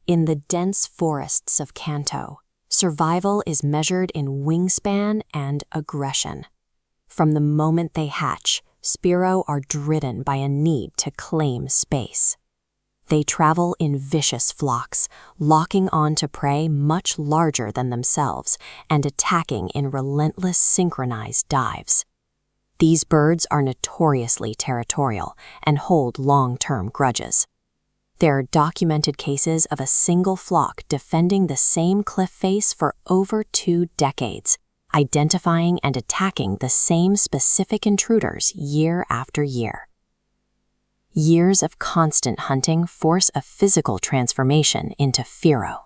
In the dense forests of Kanto, survival is measured in wingspan and aggression. From the moment they hatch, Fearow are driven by a need to claim space. They travel in vicious flocks, locking on to prey much larger than themselves and attacking in relentless synchronized dives. These birds are notoriously territorial and hold long-term grudges. There are documented cases of a single flock defending the same cliff face for over 2 decades, identifying and attacking the same specific intruders year after year. Years of constant hunting force a physical transformation into Fearow.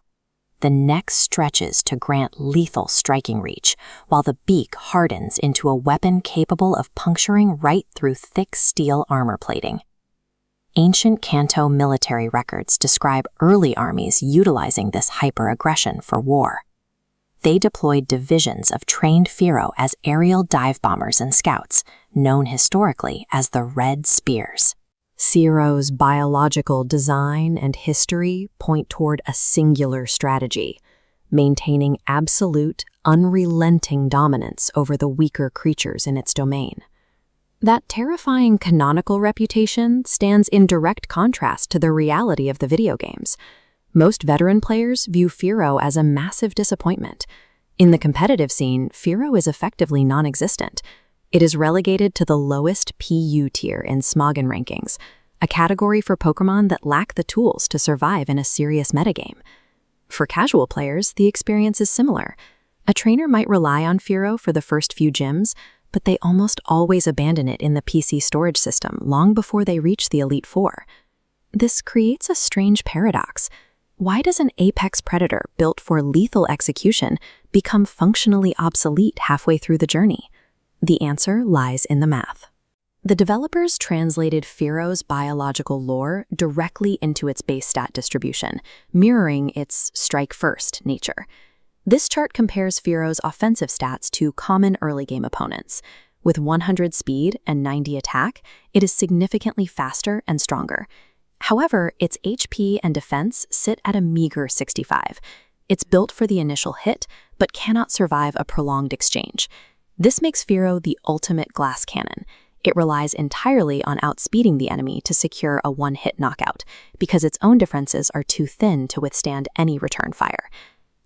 The neck stretches to grant lethal striking reach, while the beak hardens into a weapon capable of puncturing right through thick steel armor plating. Ancient Kanto military records describe early armies utilizing this hyper-aggression for war. They deployed divisions of trained Fearow as aerial dive bombers and scouts, known historically as the Red Spears. Fearow's biological design and history point toward a singular strategy, maintaining absolute, unrelenting dominance over the weaker creatures in its domain. That terrifying canonical reputation stands in direct contrast to the reality of the video games. Most veteran players view Fearow as a massive disappointment. In the competitive scene, Fearow is effectively non-existent. It is relegated to the lowest PU tier in Smogon rankings, a category for Pokémon that lack the tools to survive in a serious metagame. For casual players, the experience is similar. A trainer might rely on Fearow for the first few gyms, but they almost always abandon it in the PC storage system long before they reach the Elite Four. This creates a strange paradox. Why does an apex predator built for lethal execution become functionally obsolete halfway through the journey? The answer lies in the math. The developers translated Fearow's biological lore directly into its base stat distribution, mirroring its strike-first nature. This chart compares Fearow's offensive stats to common early-game opponents. With 100 speed and 90 attack, it is significantly faster and stronger. However, its HP and defense sit at a meager 65. It's built for the initial hit, but cannot survive a prolonged exchange. This makes Fearow the ultimate glass cannon. It relies entirely on outspeeding the enemy to secure a one-hit knockout, because its own defenses are too thin to withstand any return fire.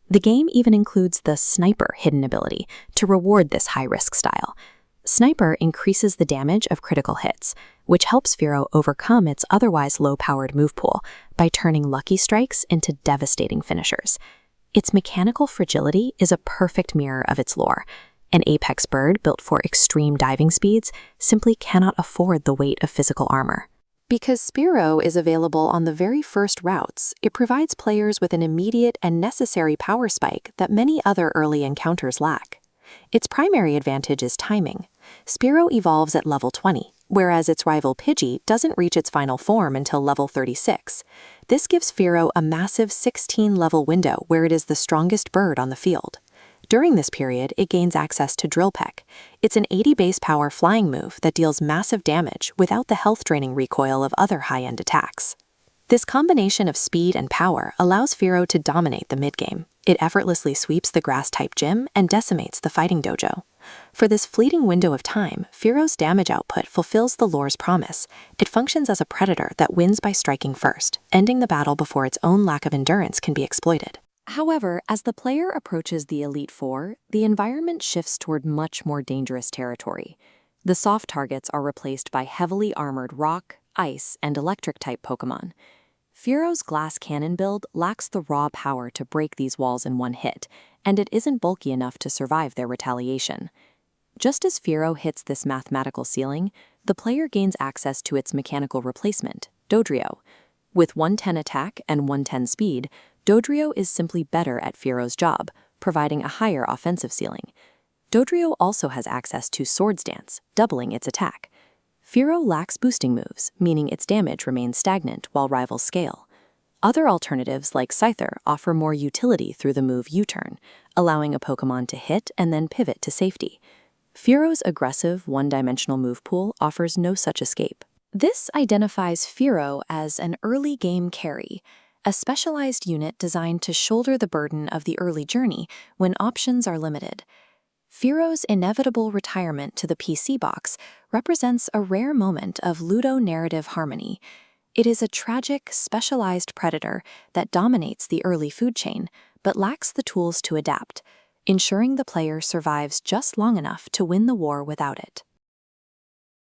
The game even includes the Sniper hidden ability to reward this high-risk style. Sniper increases the damage of critical hits, which helps Fearow overcome its otherwise low-powered move pool by turning lucky strikes into devastating finishers. Its mechanical fragility is a perfect mirror of its lore. An apex bird built for extreme diving speeds simply cannot afford the weight of physical armor. Because Fearow is available on the very first routes, it provides players with an immediate and necessary power spike that many other early encounters lack. Its primary advantage is timing. Fearow evolves at level 20, whereas its rival Pidgey doesn't reach its final form until level 36. This gives Fearow a massive 16-level window where it is the strongest bird on the field. During this period, it gains access to Drill Peck. It's an 80 base power flying move that deals massive damage without the health-draining recoil of other high-end attacks. This combination of speed and power allows Fearow to dominate the mid-game. It effortlessly sweeps the grass-type gym and decimates the fighting dojo. For this fleeting window of time, Fearow's damage output fulfills the lore's promise. It functions as a predator that wins by striking first, ending the battle before its own lack of endurance can be exploited. However, as the player approaches the Elite Four, the environment shifts toward much more dangerous territory. The soft targets are replaced by heavily armored rock, ice, and electric-type Pokémon. Fearow's glass cannon build lacks the raw power to break these walls in one hit, and it isn't bulky enough to survive their retaliation. Just as Fearow hits this mathematical ceiling, the player gains access to its mechanical replacement, Dodrio. With 110 attack and 110 speed, Dodrio is simply better at Fearow's job, providing a higher offensive ceiling. Dodrio also has access to Swords Dance, doubling its attack. Fearow lacks boosting moves, meaning its damage remains stagnant while rivals scale. Other alternatives like Scyther offer more utility through the move U-turn, allowing a Pokémon to hit and then pivot to safety. Fearow's aggressive, one-dimensional move pool offers no such escape. This identifies Fearow as an early-game carry, a specialized unit designed to shoulder the burden of the early journey when options are limited. Fearow's inevitable retirement to the PC box represents a rare moment of ludo-narrative harmony. It is a tragic, specialized predator that dominates the early food chain, but lacks the tools to adapt, ensuring the player survives just long enough to win the war without it.